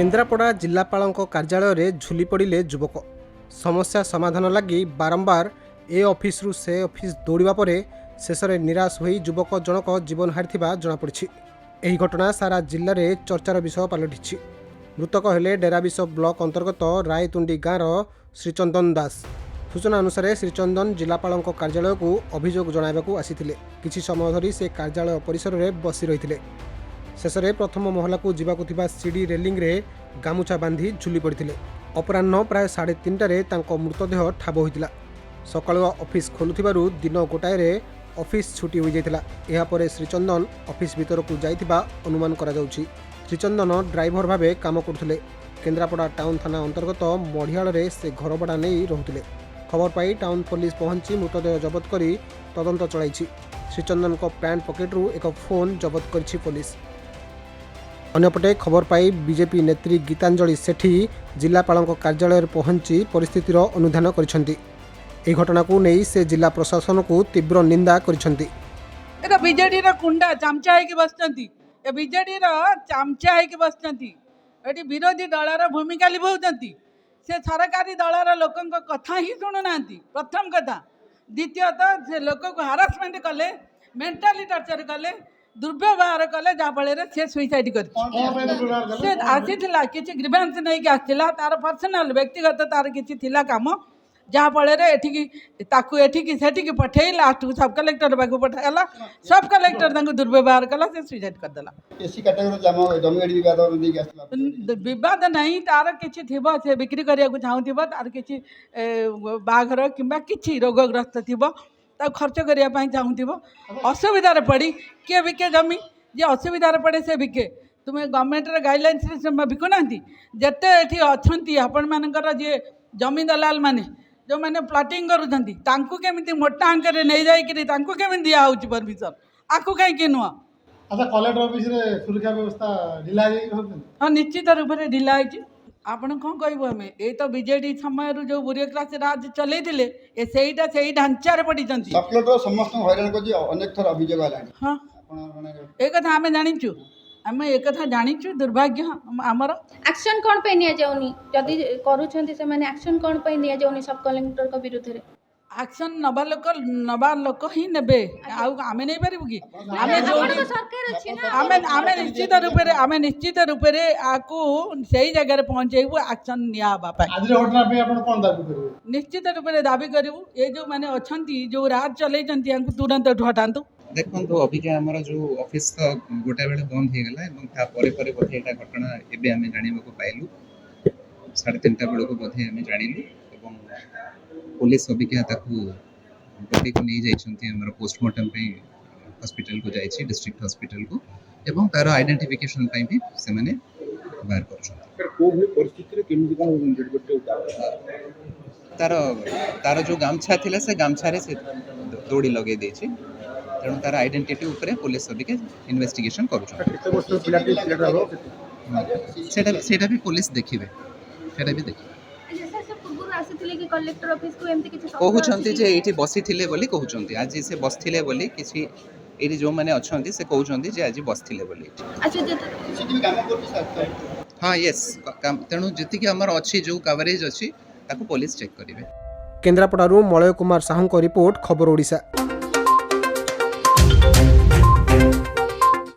केन्द्रापड़ा जिलापाल कार्यालय झुली पड़े युवक समस्या समाधान लगी बारंबार ए ऑफिस रु से ऑफिस दौड़ा पर शेष में निराश हो युवक जनक जीवन हारी जमापड़ी। यह घटना सारा जिले में चर्चार विषय पलटि। मृतक हेले डेराबिश ब्लॉक अंतर्गत रायतुंडी गाँवर श्रीचंदन दास। सूचना अनुसार श्रीचंदन जिलापाल कार्यालय को अभियोग जणाइबाकू आसिथिले। किछि समय धरी से कार्यालय परिसर में बसी रही। शेष में प्रथम महला को जीवाकू थिबा सीढ़ी रेलिंग रे गामुछा बांधी झुली पड़ते। अपराह्न प्राय 3:30 मृतदेह ठाब होता। सकाळुआ ऑफिस खोलुथिबारु दिन गोटाए ऑफिस छुट्टी हो जाइतिला। एहा परे श्रीचंदन ऑफिस भीतर को जाइतिबा अनुमान करा जाउछि। श्रीचंदन ड्राइवर भावे काम करथुले। केन्द्रापड़ा टाउन थाना अंतर्गत मढ़ियाल रे से घर भड़ा नहीं रहुथिले। खबर पाई टाउन पुलिस पहुंची मृतदेह जबत करी तदंत चलाइछि। श्रीचंदन को पैंट पॉकेटरू एक फोन जबत करिछि पुलिस। अन्यपटे खबर पाई बीजेपी नेत्री गीतांजलि सेठी जिलापाल कार्यालय पहुंची परिस्थितिर अनुधान करिसेंती। ए घटना को नहीं से जिला प्रशासन को तीव्र निंदा करिसेंती। एटा बीजेडी रा कुंडा चमचा है कि बसचंती। ए बीजेडी रा चमचा है कि बसचंती। एटी विरोधी दलर भूमिका लिभाउचंती। से सरकारी दलर लोकन को कथा ही सुनु नांती। प्रथम कथा। द्वितीयतः से लोक को हारासमेंट कले, मेंटली टॉर्चर कले, दुर्व्यवहार कले जहाँफल से सुइसाइड कर आसीला किसी ग्रीवेंस नहीं आसला तार पर्सनाल व्यक्तिगत तार किसी थिला काम जहाँफल एठिकी पठे लास्ट को सब कलेक्टर पाक पठाला। सब कलेक्टर दुर्व्यवहार कला से सुइसाइड करदेला। विवाद नहीं तार किसी थी से बिक्री करने चाहूब तार किसी बाघर कि किसी रोगग्रस्त थी खर्च करने चाहूब असुविधार पड़ी किए बिके जमी जे असुविधार पड़े से बिके। तुम्हें गवर्नमेंट गाइडलाइंस बिकुना जिते ये अच्छा आपण मानकर जे जमी दलाल माने जो मैंने प्लॉटिंग करुँच मोटा अंक नहीं जाकि दिया परमिशन आपको कहीं नुह। अच्छा कलेक्टर ऑफिस रे सुरक्षा व्यवस्था ढिला हाँ निश्चित रूप से ढिला है। आपण कौन कहूँ आम ये तो बीजेडी समय जो ब्यूरोक्रासी राज चलते से ढांचार पड़ी। हाँ एक कथा आम जाचु आम एक कथा जाचु दुर्भाग्य आमर एक्शन कौन पे निया जाउनी जदी करूछंती से माने एक्शन कौन पे निया जाउनी सब कलेक्टर को विरुद्ध रे एक्शन नबा लोक ही नेबे आमे नहीं पारिबु कि आमे जो सरकार अछि ना आमे निश्चित रूप रे आकू सही जगह रे पहुंचेबु एक्शन निया बापा। आज रे घटना पे आपण कोन दाबी करबो? निश्चित रूप रे दाबी करिवु ये जो माने अछंती जो राज चलैचंती आंकु तुरंत हटांतु। देखो अभिका आमर जो ऑफिस तो गोटे बेले बंद हो गला बोधे यहाँ घटना एवं आम जानवा पाइलु 3:30 बेलू बोधे आम जानलु। पुलिस अभिका बॉडी को नहीं जाइए पोस्टमार्टम हॉस्पिटल को जाइए डिस्ट्रिक्ट हॉस्पिटल को एवं तार आइडेंटिफिकेशन भी से माने बाहर तार जो गामछा थिला से गामछा से दौड़ी लगे देछि तेणु तार आइडेंटिटी उपरे पुलिस अबिके इन्वेस्टिगेशन सेटा भी पुलिस देखिबे सेटा भी देखिबे। कलेक्टर ऑफिस को एमती किछि कहउछंती जे एठी बसी थिले बोली कहउछंती आज से बसथिले बोली किछि एठी जो माने अछंती से कहउछंती जे आज बसथिले बोली। अच्छा जे सीसीटीवी काम करछि सर। हां यस तेणु जति कि हमर अछि जो कवरेज अछि ताको पुलिस चेक करिवे। केन्द्रापड़ारू मलय कुमार साहू को रिपोर्ट खबर ओडिशा।